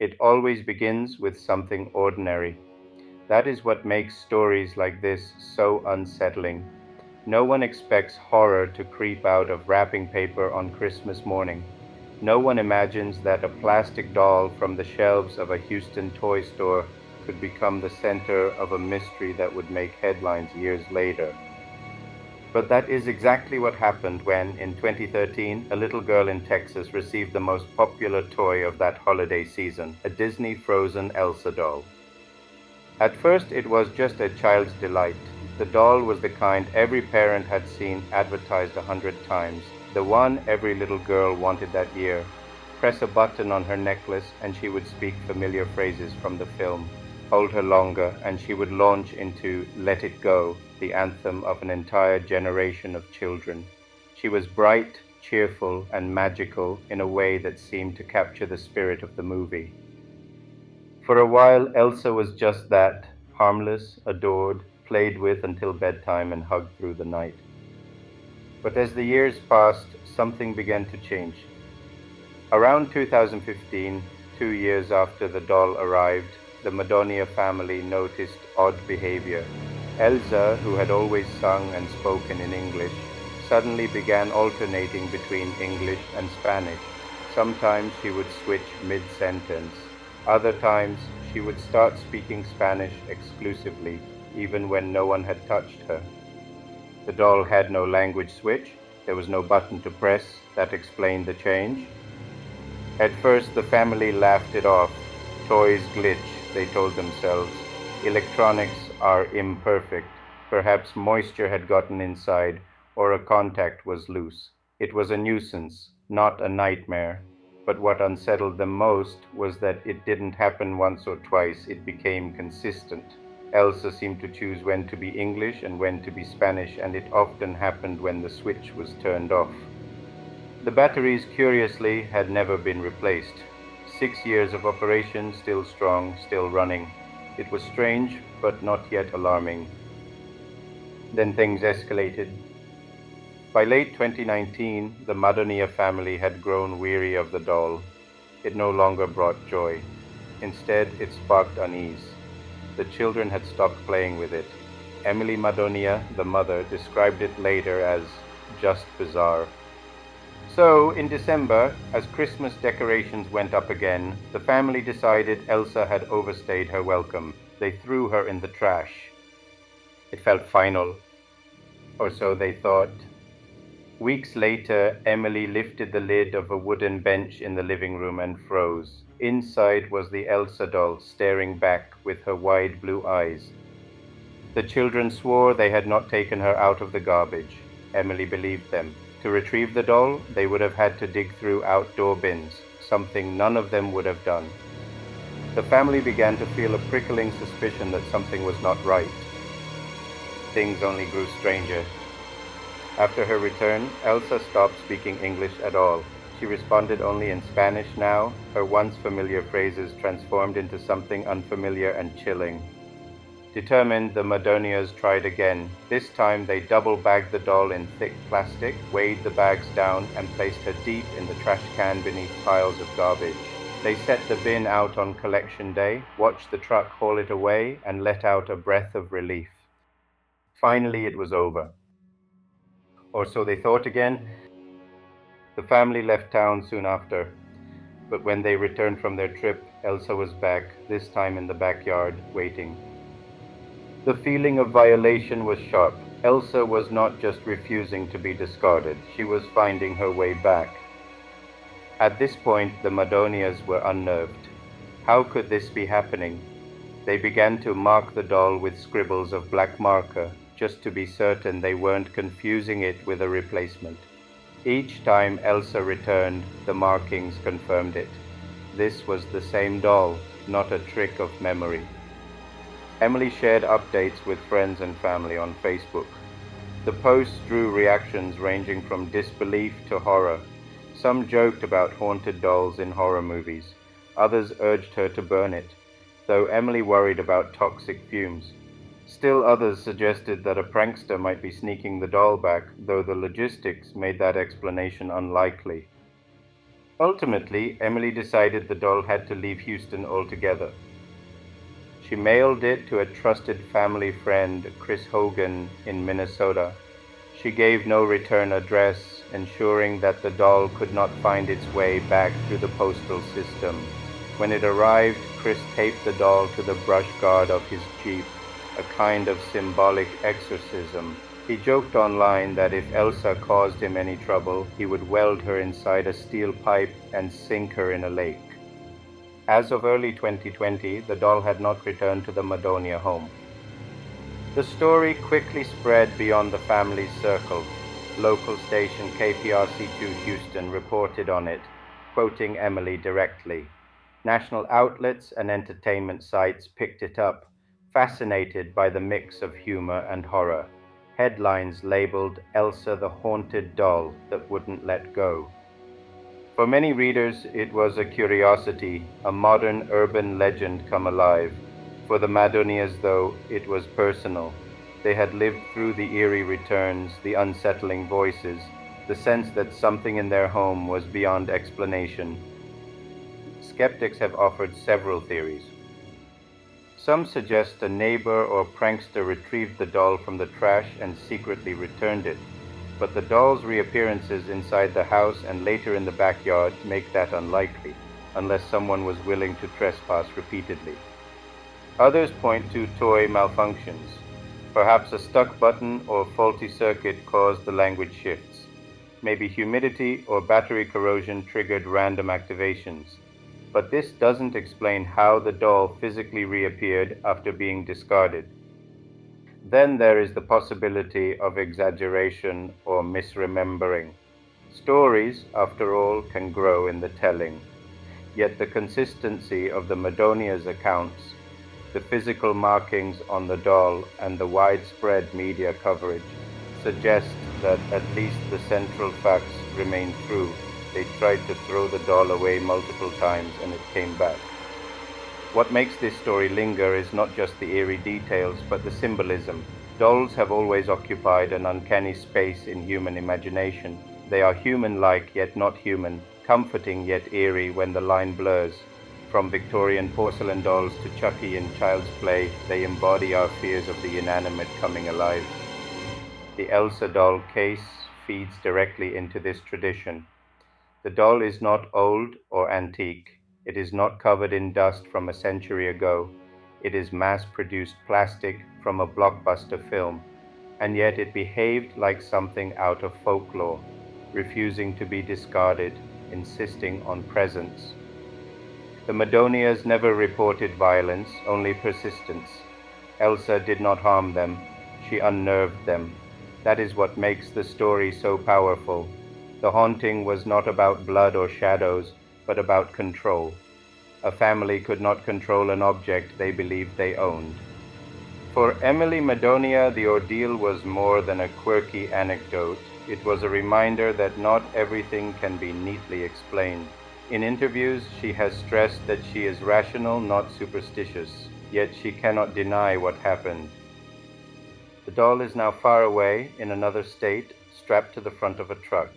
It always begins with something ordinary. That is what makes stories like this so unsettling. No one expects horror to creep out of wrapping paper on Christmas morning. No one imagines that a plastic doll from the shelves of a Houston toy store could become the center of a mystery that would make headlines years later. But that is exactly what happened when, in 2013, a little girl in Texas received the most popular toy of that holiday season, a Disney Frozen Elsa doll. At first, it was just a child's delight. The doll was the kind every parent had seen advertised 100 times, the one every little girl wanted that year. Press a button on her necklace, and she would speak familiar phrases from the film. Hold her longer, and she would launch into Let It Go, the anthem of an entire generation of children. She was bright, cheerful, and magical in a way that seemed to capture the spirit of the movie. For a while, Elsa was just that, harmless, adored, played with until bedtime, and hugged through the night. But as the years passed, something began to change. Around 2015, 2 years after the doll arrived, the Madonia family noticed odd behavior. Elsa, who had always sung and spoken in English, suddenly began alternating between English and Spanish. Sometimes she would switch mid-sentence. Other times she would start speaking Spanish exclusively, even when no one had touched her. The doll had no language switch. There was no button to press that explained the change. At first, the family laughed it off. Toys glitch, they told themselves. Electronics are imperfect. Perhaps moisture had gotten inside, or a contact was loose. It was a nuisance, not a nightmare. But what unsettled them most was that it didn't happen once or twice, it became consistent. Elsa seemed to choose when to be English and when to be Spanish, and it often happened when the switch was turned off. The batteries, curiously, had never been replaced. 6 years of operation, still strong, still running. It was strange, but not yet alarming. Then things escalated. By late 2019, the Madonia family had grown weary of the doll. It no longer brought joy. Instead, it sparked unease. The children had stopped playing with it. Emily Madonia, the mother, described it later as just bizarre. So, in December, as Christmas decorations went up again, the family decided Elsa had overstayed her welcome. They threw her in the trash. It felt final, or so they thought. Weeks later, Emily lifted the lid of a wooden bench in the living room and froze. Inside was the Elsa doll staring back with her wide blue eyes. The children swore they had not taken her out of the garbage. Emily believed them. To retrieve the doll, they would have had to dig through outdoor bins, something none of them would have done. The family began to feel a prickling suspicion that something was not right. Things only grew stranger. After her return, Elsa stopped speaking English at all. She responded only in Spanish now, her once familiar phrases transformed into something unfamiliar and chilling. Determined, the Madonias tried again. This time they double-bagged the doll in thick plastic, weighed the bags down, and placed her deep in the trash can beneath piles of garbage. They set the bin out on collection day, watched the truck haul it away, and let out a breath of relief. Finally, it was over. Or so they thought again. The family left town soon after, but when they returned from their trip, Elsa was back, this time in the backyard, waiting. The feeling of violation was sharp. Elsa was not just refusing to be discarded, she was finding her way back. At this point, the Madonias were unnerved. How could this be happening? They began to mark the doll with scribbles of black marker, just to be certain they weren't confusing it with a replacement. Each time Elsa returned, the markings confirmed it. This was the same doll, not a trick of memory. Emily shared updates with friends and family on Facebook. The posts drew reactions ranging from disbelief to horror. Some joked about haunted dolls in horror movies. Others urged her to burn it, though Emily worried about toxic fumes. Still others suggested that a prankster might be sneaking the doll back, though the logistics made that explanation unlikely. Ultimately, Emily decided the doll had to leave Houston altogether. She mailed it to a trusted family friend, Chris Hogan, in Minnesota. She gave no return address, ensuring that the doll could not find its way back through the postal system. When it arrived, Chris taped the doll to the brush guard of his Jeep, a kind of symbolic exorcism. He joked online that if Elsa caused him any trouble, he would weld her inside a steel pipe and sink her in a lake. As of early 2020, the doll had not returned to the Madonia home. The story quickly spread beyond the family's circle. Local station KPRC2 Houston reported on it, quoting Emily directly. National outlets and entertainment sites picked it up, fascinated by the mix of humor and horror. Headlines labeled Elsa the haunted doll that wouldn't let go. For many readers, it was a curiosity, a modern urban legend come alive. For the Madonias, though, it was personal. They had lived through the eerie returns, the unsettling voices, the sense that something in their home was beyond explanation. Skeptics have offered several theories. Some suggest a neighbor or prankster retrieved the doll from the trash and secretly returned it. But the doll's reappearances inside the house and later in the backyard make that unlikely, unless someone was willing to trespass repeatedly. Others point to toy malfunctions. Perhaps a stuck button or faulty circuit caused the language shifts. Maybe humidity or battery corrosion triggered random activations. But this doesn't explain how the doll physically reappeared after being discarded. Then there is the possibility of exaggeration or misremembering. Stories, after all, can grow in the telling. Yet the consistency of the Madonia's accounts, the physical markings on the doll, and the widespread media coverage suggest that at least the central facts remain true. They tried to throw the doll away multiple times and it came back. What makes this story linger is not just the eerie details, but the symbolism. Dolls have always occupied an uncanny space in human imagination. They are human-like yet not human, comforting yet eerie when the line blurs. From Victorian porcelain dolls to Chucky in Child's Play, they embody our fears of the inanimate coming alive. The Elsa doll case feeds directly into this tradition. The doll is not old or antique. It is not covered in dust from a century ago. It is mass-produced plastic from a blockbuster film, and yet it behaved like something out of folklore, refusing to be discarded, insisting on presence. The Madonias never reported violence, only persistence. Elsa did not harm them. She unnerved them. That is what makes the story so powerful. The haunting was not about blood or shadows, but about control. A family could not control an object they believed they owned. For Emily Madonia, the ordeal was more than a quirky anecdote. It was a reminder that not everything can be neatly explained. In interviews, she has stressed that she is rational, not superstitious, yet she cannot deny what happened. The doll is now far away, in another state, strapped to the front of a truck.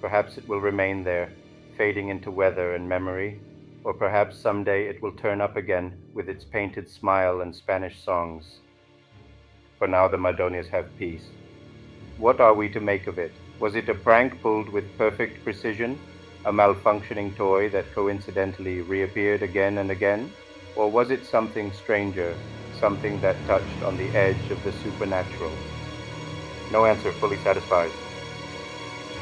Perhaps it will remain there, fading into weather and memory, or perhaps someday it will turn up again with its painted smile and Spanish songs. For now, the Madonias have peace. What are we to make of it? Was it a prank pulled with perfect precision, a malfunctioning toy that coincidentally reappeared again and again? Or was it something stranger, something that touched on the edge of the supernatural? No answer fully satisfies.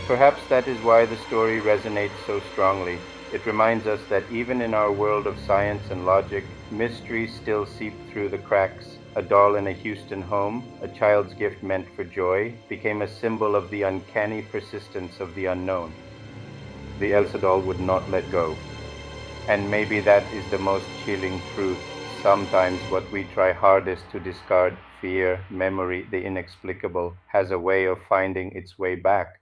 Perhaps that is why the story resonates so strongly. It reminds us that even in our world of science and logic, mysteries still seep through the cracks. A doll in a Houston home, a child's gift meant for joy, became a symbol of the uncanny persistence of the unknown. The Elsa doll would not let go. And maybe that is the most chilling truth. Sometimes what we try hardest to discard, fear, memory, the inexplicable, has a way of finding its way back.